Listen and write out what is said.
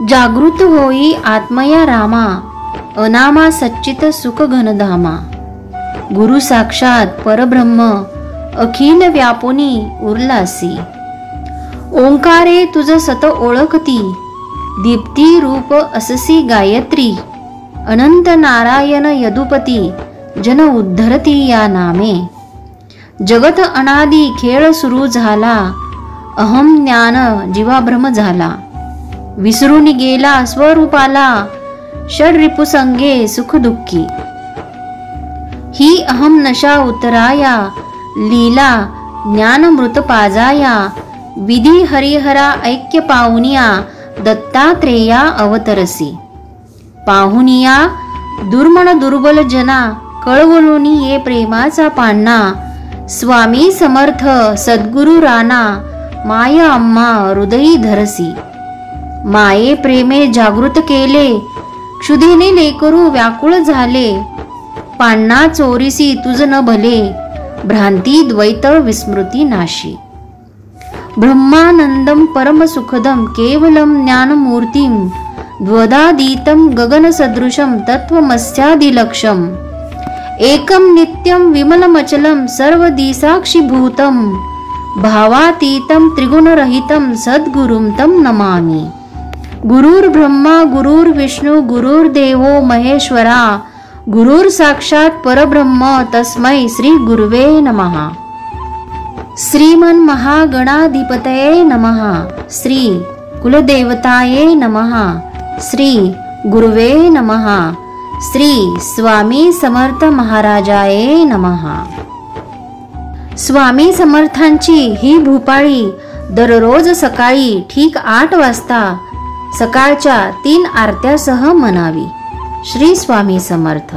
जागृत होई आत्मया रामा, अनामा सच्चित सुख घनधामा। गुरु साक्षात परब्रह्म, अखिल व्यापुनी उरलासी। ओंकारे तुझ सत ओळखती, दीप्ती रूप अससी गायत्री। अनंत नारायण यदुपती, जन उद्धरती या नामे। जगत अनादी खेळ सुरू झाला, अहम ज्ञान जीवाभ्रम झाला। विसरून गेला स्वरूपाला, षड रिपुसंगे सुख दुःखी। ही अहम नशा उतराया, लीला ज्ञानमृत पाजाया। विधी हरिहरा ऐक्य पाहुनिया, दत्तात्रेया अवतरसी। पाहुनिया दुर्मन दुर्बल जना, कळवळूनी ये प्रेमाचा पान्ना। स्वामी समर्थ सद्गुरु राणा, माय आम्हा हृदयी धरसी। माये प्रेमे जागृत केले, क्षुधेने लेकरू व्याकुळ झाले। पान्ना चोरीसी तुझ न भले, भ्रांती द्वैत विस्मृती नाशी। ब्रह्मानंदम परम सुखदम, केवलम ज्ञानमूर्तिम। द्वदादीतं गगन सदृशम, तत्वमस्यादिलक्ष्यम। एकम नित्यम विमलमचलम, सर्वदिसाक्षिभूतम। भावातीतं त्रिगुणरहितं, सद्गुरुं तं नमामि। गुरुर्ब्रह्मा गुरुर्विष्णु गुरुर्देवो महेश्वरा। गुरुर साक्षात परब्रह्म, तस्मै श्री गुरुवे नमः। श्रीमन महागणाधिपतये नमः। श्री कुलदेवताये नमः। श्री गुरुवे नमः। श्री स्वामी समर्थ महाराजाये नमः। स्वामी समर्थांची ही भूपाळी दररोज सकाळी ठीक 8 वाजता सकाळच्या 3 आरत्यासह मनावी। श्री स्वामी समर्थ।